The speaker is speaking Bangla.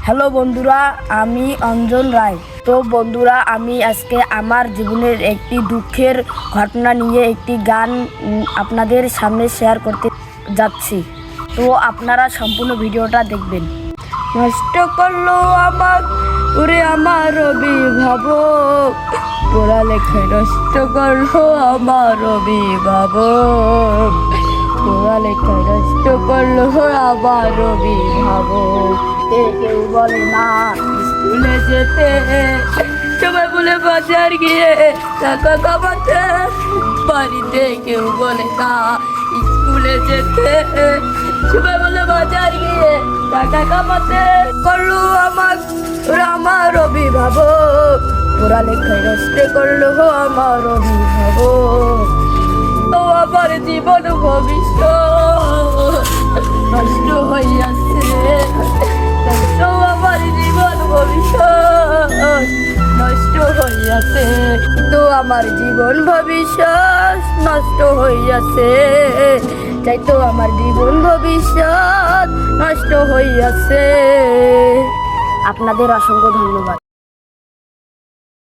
হ্যালো বন্ধুরা, আমি অঞ্জন রায়। তো বন্ধুরা, আমি আজকে আমার জীবনের একটি দুঃখের ঘটনা নিয়ে একটি গান আপনাদের সামনে শেয়ার করতে যাচ্ছি। তো আপনারা সম্পূর্ণ ভিডিওটা দেখবেন। নষ্ট করলো আমার ওরে আমার অভিভাবক, পড়ালেখায় নষ্ট করলো আমার অভিভাবক, পড়ালেখায় নষ্ট করলো আমার অভিভাবক। কেউ বলে না স্কুলে যেতে, সবাই বলে বাজার গিয়ে টাকা কামাতে। বাড়িতে কেউ বলে না স্কুলে যেতে, সবাই বলে বাজার গিয়ে টাকা কামাতে। করলো আমার অভিভাবক, পড়ালেখায় নষ্ট করলো আমার অভিভাবক। ও আমার জীবন ভবিষ্যৎ নষ্ট হইয়াছে, আমার জীবন ভবিষ্যৎ নষ্ট হইয়াছে। তো আমার জীবন ভবিষ্যৎ নষ্ট হইয়াছে, তাই তো আমার জীবন ভবিষ্যৎ নষ্ট হইয়াছে। আপনাদের অসংখ্য ধন্যবাদ।